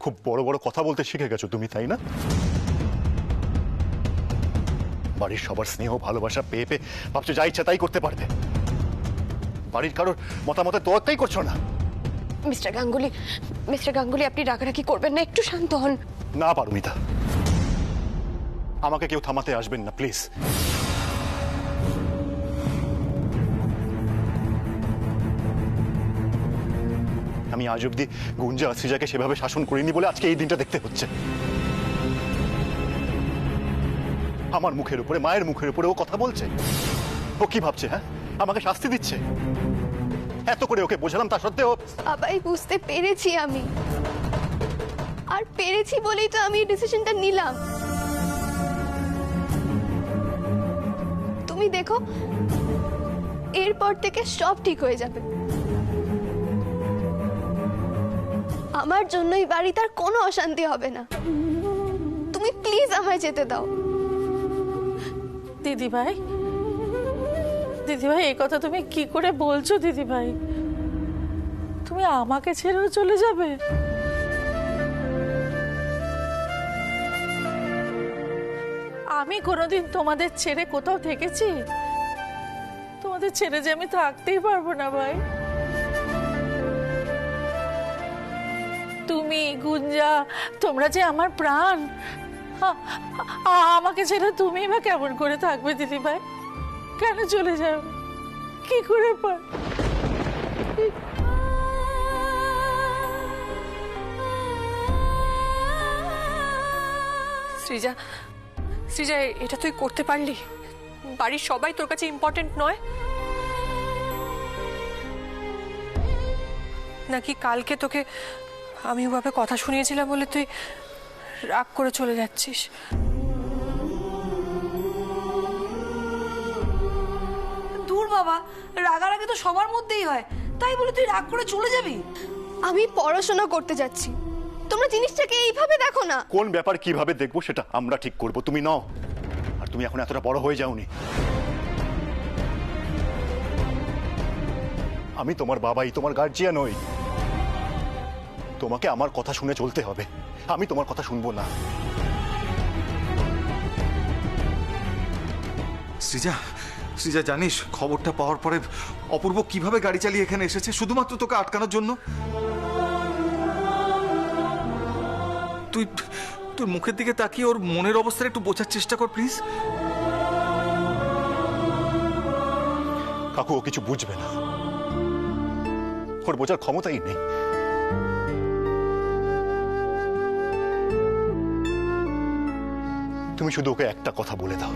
খুব বড় বড় কথা বলতে শিখে গেছো তুমি, তাই না? বাড়ির সবার স্নেহ ভালোবাসা পেয়ে পেয়ে ভাবছো যা ইচ্ছা তাই করতে পারবে। বাড়ির কারোর মতামতের তোয়াক্কাই করছো না। মিস্টার গাঙ্গুলি, আপনি রাগারাগি করবেন না, একটু শান্ত হন। না পারমিতা, আমাকে কেউ থামাতে আসবেন না প্লিজ। আমি আজ অব্দি গুঞ্জা আর সৃজাকে সেভাবে শাসন করিনি বলে আজকে এই দিনটা দেখতে হচ্ছে। আমার মুখের উপরে, মায়ের মুখের উপরে ও কথা বলছে। ও কি ভাবছে? হ্যাঁ, আমাকে শাস্তি দিচ্ছে। এত করে ওকে বোঝালাম, তা সত্ত্বেও। বাবাই, বুঝতে পেরেছি আমি, আর পেরেছি বলেই তো আমি ডিসিশনটা নিলাম। তুমি দেখো, এরপর থেকে সব ঠিক হয়ে যাবে। আমার জন্যই বাড়িতে আর কোনো অশান্তি হবে না। তুমি প্লিজ আমায় যেতে দাও। দিদিভাই, এই কথা তুমি কি করে বলছো দিদিভাই? তুমি আমাকে ছেড়েও চলে যাবে? আমি কোনোদিন তোমাদের ছেড়ে কোথাও থেকেছি? তোমাদের ছেড়ে যে আমি থাকতেই পারবো না ভাই। তুমি, গুঞ্জা, তোমরা যে আমার প্রাণ। আমাকে ছেড়ে তুমি বা কেমন করে থাকবে দিদিভাই? কেন চলে যাবে? কি করে সৃজা, এটা তুই করতে পারলি? বাড়ির সবাই তোর কাছে ইম্পর্টেন্ট নয় নাকি? কালকে তোকে আমি ওভাবে কথা শুনিয়েছিলাম বলে তুই রাগ করে চলে যাচ্ছিস? দূর বাবা, রাগারাগি তো সবার মধ্যেই হয়, তাই বলে তুই রাগ করে চলে যাবি? আমি পড়াশোনা করতে যাচ্ছি, তোমরা জিনিসটাকে এইভাবে দেখো না। কোন ব্যাপার কিভাবে দেখবো সেটা আমরা ঠিক করব, তুমি নও। আর তুমি এখন এতটা বড় হয়ে যাওনি। আমি তোমার বাবাই, তোমার গার্জিয়ান নই। তোমাকে আমার কথা শুনে চলতে হবে, আমি তোমার কথা শুনবো না। সৃজা, জানিস খবরটা পাওয়ার পরে অপূর্ব কিভাবে গাড়ি চালিয়ে এখানে এসেছে শুধুমাত্র তোকে আটকানোর জন্য? তুই মুখের দিকে তাকিয়ে ওর মনের অবস্থাটা একটু বোঝার চেষ্টা কর প্লিজ। কাকু, ও কিছু বুঝবে না, ওর বোঝার ক্ষমতাই নেই। তুমি শুধু ওকে একটা কথা বলে দাও,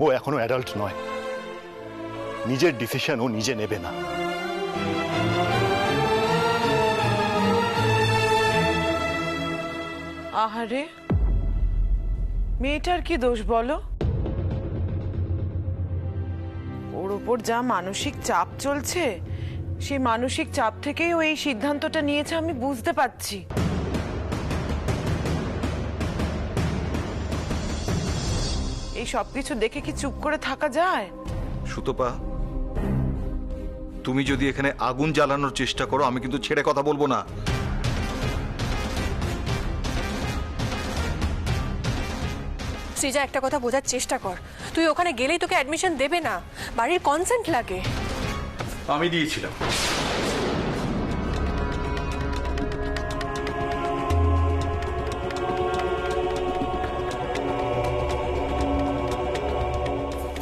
ও এখনো অ্যাডাল্ট নয়, নিজের ডিসিশন ও নিজে নেবে না। আহারে, মেয়েটার কি দোষ বলো? ওর উপর যা মানসিক চাপ চলছে, সেই মানসিক চাপ থেকেই ও এই সিদ্ধান্তটা নিয়েছে, আমি বুঝতে পারছি। এই সবকিছু দেখে কি চুপ করে থাকা যায়? সুতপা, তুমি যদি এখানে আগুন জ্বালানোর চেষ্টা করো আমি কিন্তু ছেড়ে কথা বলবো না। সৃজা, একটা কথা বোঝার চেষ্টা কর। তুই ওখানে গেলেই তোকে অ্যাডমিশন দেবে না, বাড়ির কনসেন্ট লাগে। আমি দিয়েছিলাম।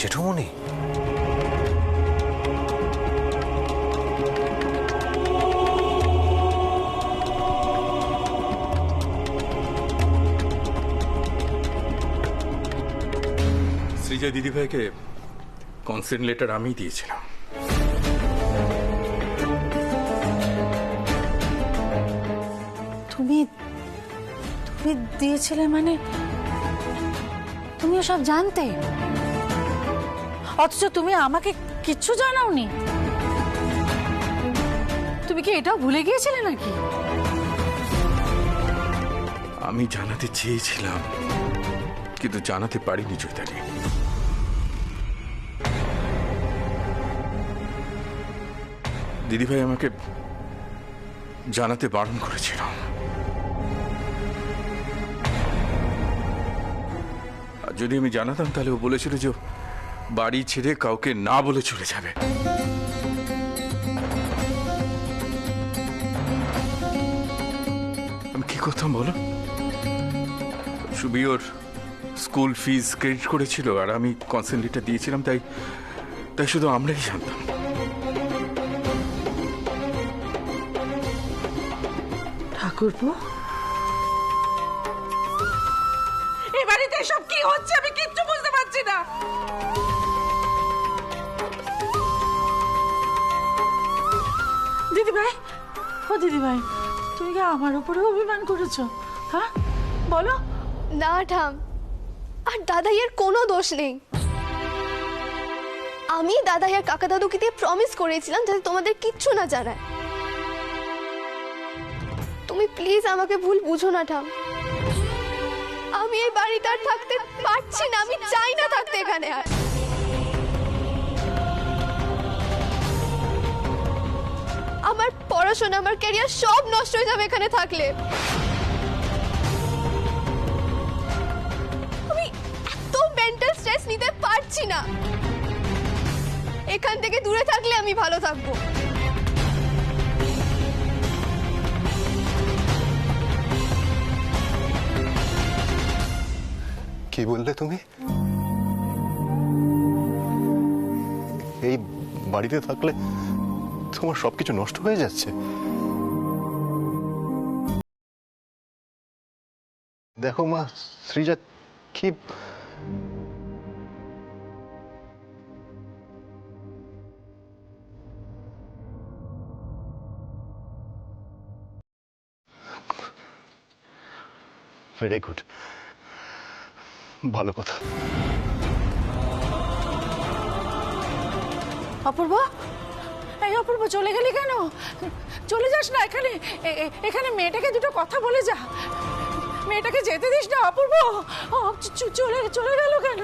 জেঠুমনি, সৃজা দিদিভাইকে কনসেন্ট লেটার আমি দিয়েছিলাম। তুমি দিয়েছিলে মানে? তুমিও সব জানতে, অথচ তুমি আমাকে কিচ্ছু জানাওনি। তুমি কি এটাও ভুলে গিয়েছিলে নাকি? আমি জানাতে চেয়েছিলাম কিন্তু জানাতে পারিনি চৈতালি। দিদিভাই আমাকে জানাতে বারণ করেছিল। আর যদি আমি জানাতাম তাহলে ও বলেছিল যে ও বাড়ি ছেড়ে কাউকে না বলে চলে যাবে। আমি কি করতাম বলো? সুবি ওর স্কুল ফিজ ক্রেডিট করেছিল আর আমি কনসেন্ট লেটার দিয়েছিলাম, তাই তাই শুধু আমরাই জানতাম। ঠাকুরপো, এই বাড়িতে সব কি হচ্ছে আমি কিচ্ছু বুঝতে পারছি না। দিদিভাই, ও দিদিভাই, তুমি কি আমার উপরেও অভিমান করেছো? হ্যাঁ বলো। না ঠাম, আর দাদাইয়ের কোনো দোষ নেই। আমি দাদাই আর কাকা দাদুকে দিয়ে প্রমিস করেছিলাম যাতে তোমাদের কিচ্ছু না জানায়। তুমি প্লিজ আমাকে ভুল বুঝো না ঠাম। আমি এই বাড়িতে আর থাকতে পারছি না, আমি চাই না থাকতে এখানে আর। আমার পড়াশোনা, আমার ক্যারিয়ার সব নষ্ট হয়ে যাবে এখানে থাকলে। আমি এত মেন্টাল স্ট্রেস নিতে পারছি না। এখান থেকে দূরে থাকলে আমি ভালো থাকবো। কি বললে তুমি? এই বাড়িতে থাকলে তোমার সবকিছু নষ্ট হয়ে যাচ্ছে? দেখো মা, সৃজা কি ভেরি গুড, ভালো কথা। অপূর্ব, এই অপূর্ব চলে গেলি কেন? চলে যাস না, এখানে এখানে মেয়েটাকে দুটো কথা বলে যা। মেয়েটাকে যেতে দিস না অপূর্ব। চলে চলে গেল কেন?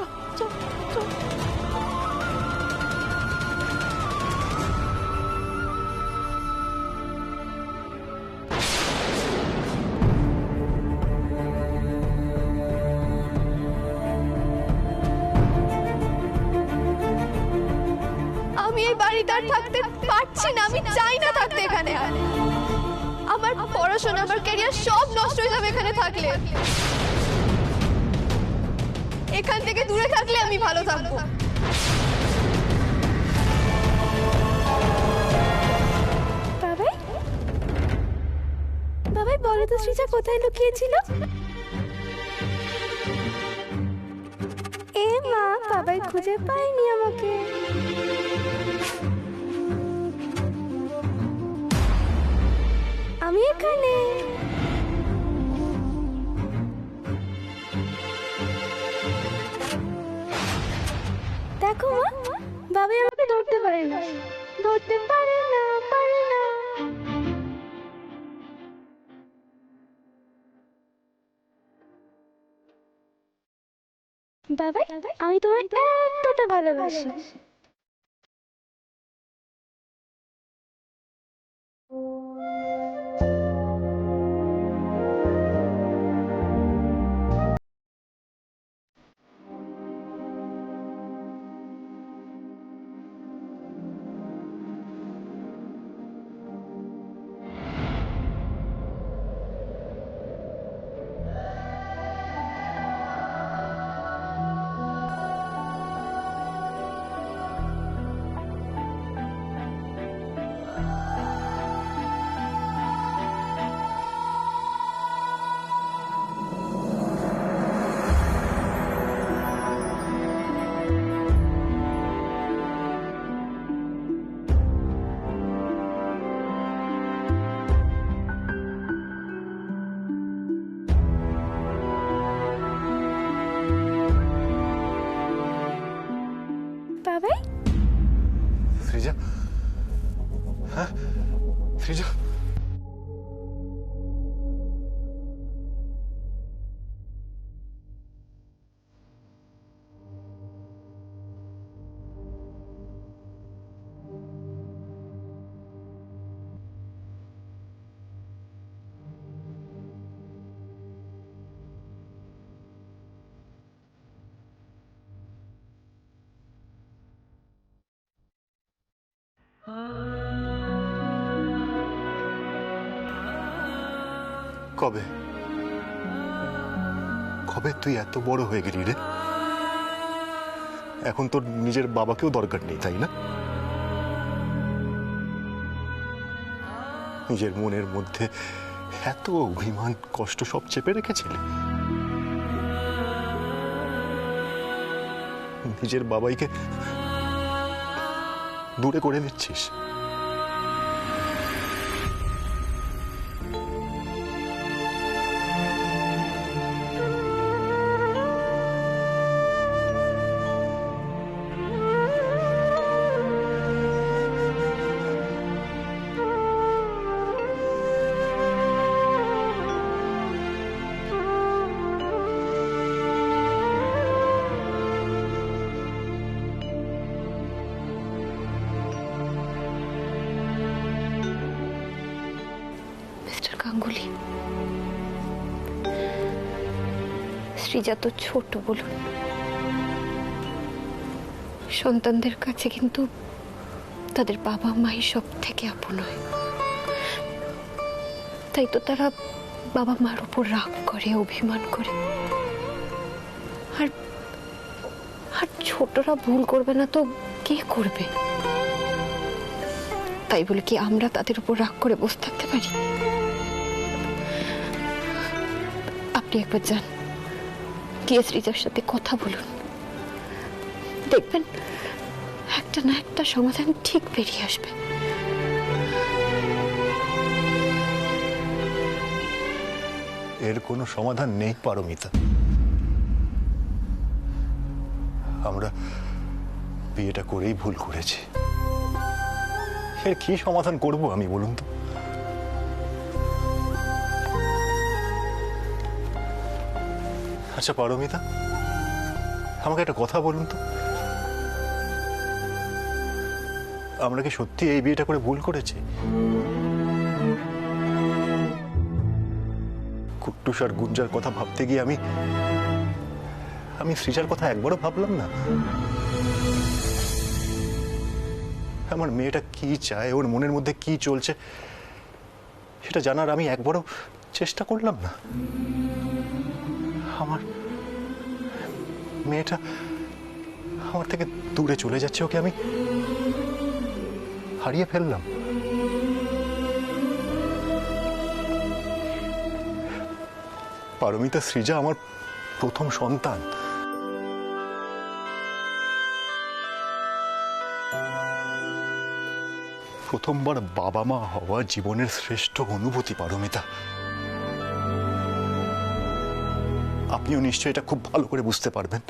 আমি এই বাড়িতে আর থাকতে পারছি না, আমি চাই না থাকতে এখানে আর। আমার পড়াশোনা, আমার ক্যারিয়ার সব নষ্ট হয়ে যাবে এখানে থাকলে। এখান থেকে দূরে থাকলে আমি ভালো থাকবো। বাবাই, বাবাই বলো তো সৃজা কোথায় লুকিয়েছিল? এ মা, বাবাই খুঁজে পায়নি আমাকে। আমি এখানে। দেখো মা, বাবাই আমাকে ধরতে পারে না, ধরতে পারে না, পারে না। বাবাই, আমি তোমায় এতটা ভালোবাসি। বাবাই, সৃজা, হ্যাঁ সৃজা, কবে কবে তুই এত বড় হয়ে গেলি রে? এখন তোর নিজের বাবাকেও দরকার নেই, তাই না? নিজের মনের মধ্যে এত অভিমান কষ্ট সব চেপে রেখেছিলি, নিজের বাবাইকে দূরে করে দিচ্ছিস। মিস্টার গাঙ্গুলি, সৃজা তো ছোট বলুন, সন্তানদের কাছে কিন্তু তাদের বাবা মাই সব থেকে আপন হয়। তাই তো তারা বাবা মার উপর রাগ করে, অভিমান করে। আর আর ছোটরা ভুল করবে না তো কে করবে? তাই বলে কি আমরা তাদের উপর রাগ করে বসে থাকতে পারি? আপনি একবার যান, গিয়ে সৃজার সাথে কথা বলুন, দেখবেন একটা না একটা সমাধান ঠিক বেরিয়ে আসবে। এর কোনো সমাধান নেই পারমিতা। আমরা বিয়েটা করেই ভুল করেছি। এর কি সমাধান করব আমি, বলুন তো? আচ্ছা পারমিতা, আমাকে একটা কথা বলুন তো, আমরা কি সত্যি এই বিয়েটা করে ভুল করেছি? কুট্টুস আর গুঞ্জার কথা ভাবতে গিয়ে আমি সৃজার কথা একবারও ভাবলাম না। আমার মেয়েটা কি চায়, ওর মনের মধ্যে কি চলছে, সেটা জানার আমি একবারও চেষ্টা করলাম না। আমার মেয়েটা আমার থেকে দূরে চলে যাচ্ছে, ওকে আমি হারিয়ে ফেললাম। পারমিতা, সৃজা আমার প্রথম সন্তান। প্রথমবার বাবা মা হওয়া জীবনের শ্রেষ্ঠ অনুভূতি পারমিতা। আপনিও নিশ্চয়ই এটা খুব ভালো করে বুঝতে পারবেন।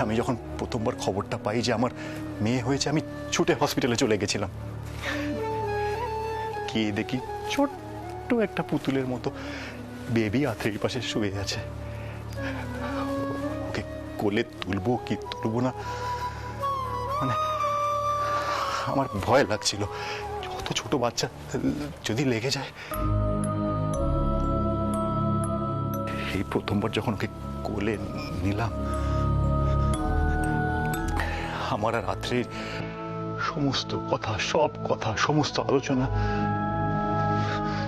আমি যখন প্রথমবার খবরটা পাই যে আমার মেয়ে হয়েছে, আমি ছুটে হসপিটালে চলে গেছিলাম। গিয়ে দেখি ছোট্ট একটা পুতুলের মতো বেবি আত্রের পাশে শুয়ে আছে। ওকে কোলে তুলবো কি তুলবো না, মানে আমার ভয় লাগছিল, যত ছোট বাচ্চা যদি লেগে যায়। এই প্রথমবার যখন ওকে কোলে নিলাম, আমার আর রাত্রির সমস্ত কথা, সব কথা, সমস্ত আলোচনা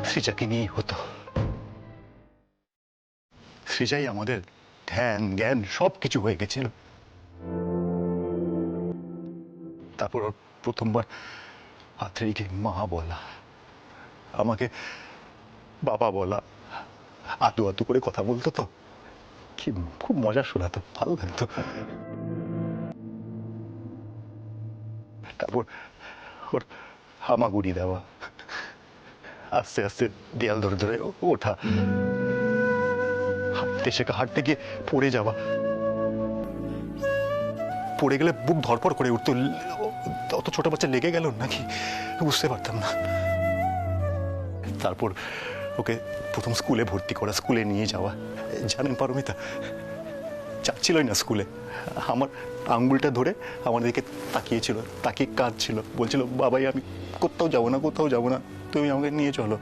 সৃজাকে নিয়েই হতো। সৃজাই আমাদের ধ্যান জ্ঞান সবকিছু হয়ে গেছিল। তারপর প্রথমবার আত্রেয়ীকে মা বলা, আমাকে বাবা বলা, আতু আতু করে কথা বলতো, তো কি খুব মজা শোনাতো, ভালো লাগতো। তারপর ওর হামাগুড়ি দেওয়া, আস্তে আস্তে দেয়াল ধরে ধরে ওঠা, হাঁটতে শেখা, হাঁটতে গিয়ে পড়ে যাওয়া, পড়ে গেলে বুক ধরপড় করে উঠতো। অত ছোট বাচ্চা লেগে গেল নাকি বুঝতে পারতাম না। তারপর ওকে প্রথম স্কুলে ভর্তি করা, স্কুলে নিয়ে যাওয়া। জানেন পারমিতা, যাচ্ছিলই না স্কুলে, আমার আঙ্গুলটা ধরে আমাদের দিকে তাকিয়েছিল, তাকিয়ে কাঁদছিল, বলছিল বাবাই আমি কোথাও যাবো না, কোথাও যাবো না, তুমি আমাকে নিয়ে চলো।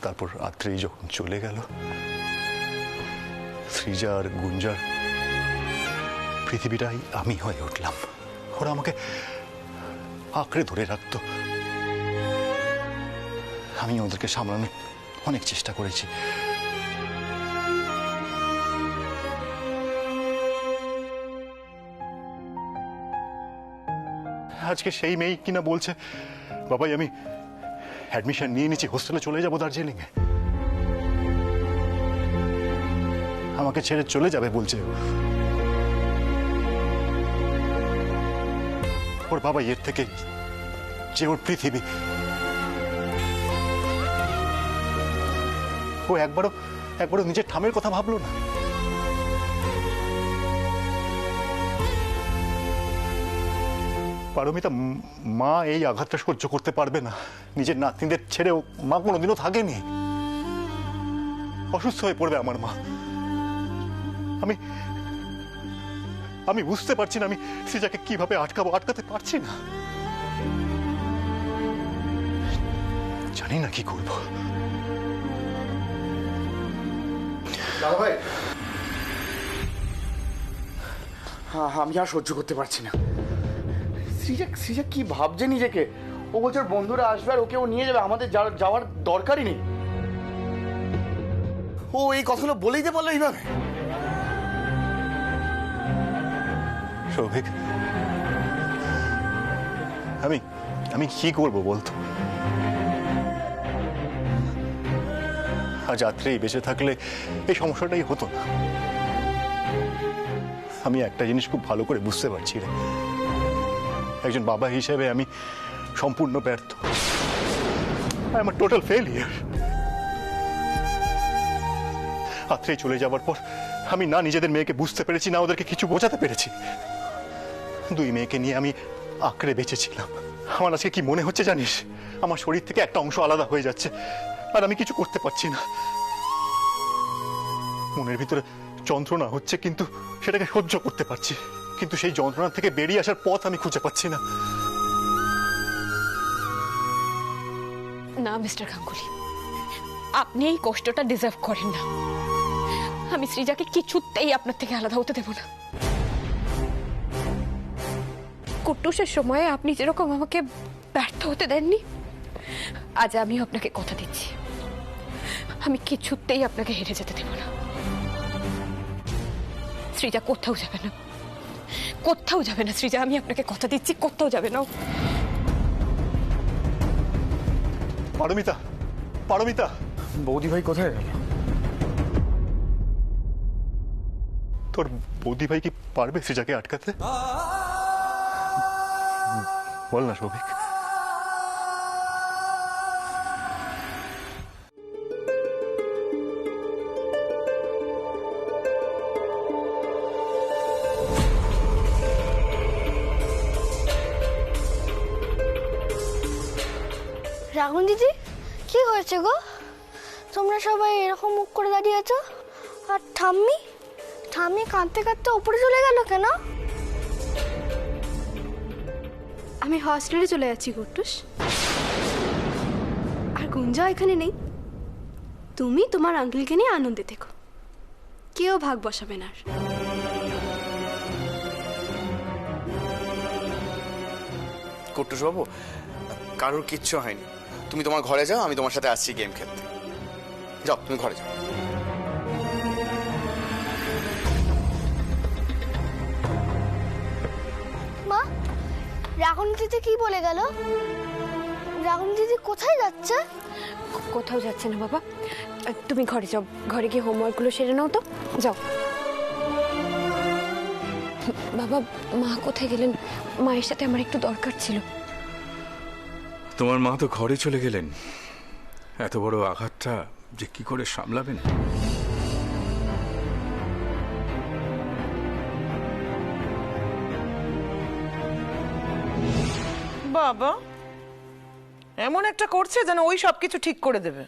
তারপর আত্রেয়ী যখন চলে গেল, সৃজা আর গুঞ্জার পৃথিবীটাই আমি হয়ে উঠলাম। ওরা আমাকে আঁকড়ে ধরে রাখতো। আমি ওদেরকে সামলানোর অনেক চেষ্টা করেছি। আজকে সেই মেয়ে কিনা বলছে, বাবাই আমি অ্যাডমিশন নিয়ে নিচ্ছি, হোস্টেলে চলে যাবো দার্জিলিং এ। আমাকে ছেড়ে চলে যাবে বলছে। ওর বাবা এর থেকে যে ওর পৃথিবী, ও একবারও নিজের ঠামের কথা ভাবলো না। পারমিতা, মা এই আঘাতটা সহ্য করতে পারবে না। নিজের নাতনিদের ছেড়েও মা কোনোদিনও থাকেনি। অসুস্থ হয়ে পড়বে আমার মা। আমি বুঝতে পারছি না আমি সৃজাকে কিভাবে আটকাবো, আটকাতে পারছি না। জানি না কি করবো। দাদা ভাই, আমি আর সহ্য করতে পারছি না। সৃজা কি ভাবছে নিজেকে? ও বছর বন্ধুরা আসবে আর ওকে ও নিয়ে যাবে, আমাদের যাওয়ার দরকারই নেই। ও এই কথাগুলো বলেই যে বললো এইভাবে। সৌভিক, আমি কি করবো বলতো? আজ রাত্রেই বেঁচে থাকলে এই সমস্যাটাই হতো না। আমি একটা জিনিস খুব ভালো করে বুঝতে পারছি রে, একজন বাবা হিসেবে আমি সম্পূর্ণ ব্যর্থ। I am a total failure. রাত্রে চলে যাওয়ার পর আমি না নিজেদের মেয়েকে বুঝতে পেরেছি, না ওদেরকে কিছু বোঝাতে পেরেছি। দুই মেয়েকে নিয়ে আমি আঁকড়ে বেঁচেছিলাম। আমার আজকে কি মনে হচ্ছে জানিস? আমার শরীর থেকে একটা অংশ আলাদা হয়ে যাচ্ছে আর আমি কিছু করতে পারছি না। মনের ভিতরে যন্ত্রণা হচ্ছে, কিন্তু সেটাকে সহ্য করতে পারছি, কিন্তু সেই যন্ত্রণা থেকে বেরিয়ে আসার পথ আমি খুঁজে পাচ্ছি না। না মিস্টার গাঙ্গুলি, আপনি এই কষ্টটা ডিজার্ভ করেন না। আমি সৃজাকে কিছুতেই আপনার থেকে আলাদা হতে দেব না। কুট্টুসের সময়ে আপনি যেরকম আমাকে ব্যর্থ হতে দেননি, আজ আমিও আপনাকে কথা দিচ্ছি, আমি কিছুতেই আপনাকে হেরে যেতে দেব না। সৃজা কোথাও যাবে না, কোথাও যাবে না সৃজা, আমি আপনাকে কথা দিচ্ছি, কোথাও যাবে না। পারমিতা, বৌদি ভাই কোথায় গেল? তোর বৌদি ভাই কি পারবে সৃজাকে আটকাতে? বল না সৌভিক। রাগুন দিদি, কি হয়েছে গো? তোমরা সবাই এরকম মুখ করে দাঁড়িয়ে আছো। আর ঠাম্মি কাঁদতে কাঁদতে উপরে চলে গেল কেন? আমি হস্টেলে চলে যাচ্ছি কুট্টুস, আর গুঞ্জা এখানে নেই। তুমি তোমার আঙ্কেলকে নিয়ে আনন্দে থেকো, কেউ ভাগ বসাবে না। আর কুট্টুস বাবু, কারোর কিচ্ছু হয়নি। তুমি তোমার ঘরে যাও, আমি তোমার সাথে আসছি গেম খেলতে। যাও, তুমি ঘরে যাও। মা, রাগুন দিদি কি বলে গেল? রাগুন দিদি কোথায় যাচ্ছে? কোথাও যাচ্ছে না বাবা, তুমি ঘরে যাও, ঘরে গিয়ে হোমওয়ার্কগুলো সেরে নাও তো, যাও। বাবা, মা কোথায় গেলেন? মায়ের সাথে আমার একটু দরকার ছিল। তোমার মা তো ঘরে চলে গেলেন। এত বড় আঘাতটা যে কি করে সামলাবেন? বাবা এমন একটা করছে যেন ওই সবকিছু ঠিক করে দেবে।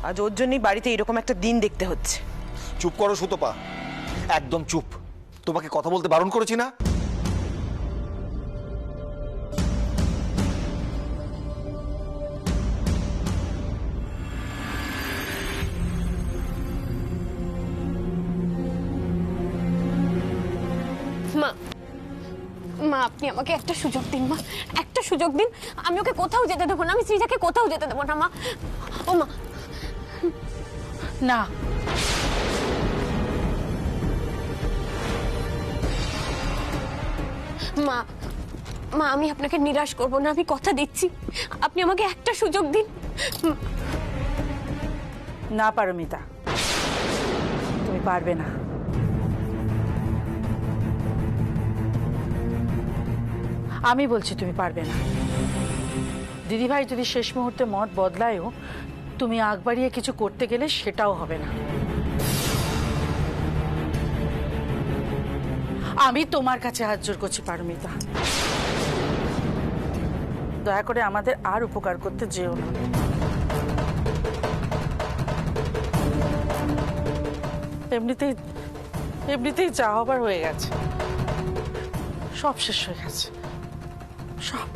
আজ ওর জন্যই বাড়িতে এরকম একটা দিন দেখতে হচ্ছে। চুপ করো সুতপা, একদম চুপ। তোমাকে কথা বলতে বারণ করেছি না? মা মা আপনি আমাকে একটা সুযোগ দিন মা, একটা সুযোগ দিন। আমি ওকে কোথাও যেতে দেবো না, আমি সৃজাকে কোথাও যেতে দেবো না মা। ও মা না, মা মা আমি আপনাকে নিরাশ করব না, আমি কথা দিচ্ছি। আপনি আমাকে একটা সুযোগ দিন। না পারমিতা, তুমি পারবে না। আমি বলছি তুমি পারবে না। দিদিভাই যদি শেষ মুহূর্তে মত বদলায়ও, তুমি আগ বাড়িয়ে কিছু করতে গেলে সেটাও হবে না। আমি তোমার কাছে হাত জোড় করছি পারমিতা, দয়া করে আমাদের আর উপকার করতে যেও না। এমনিতেই যা হবার হয়ে গেছে, সব শেষ হয়ে গেছে, সব।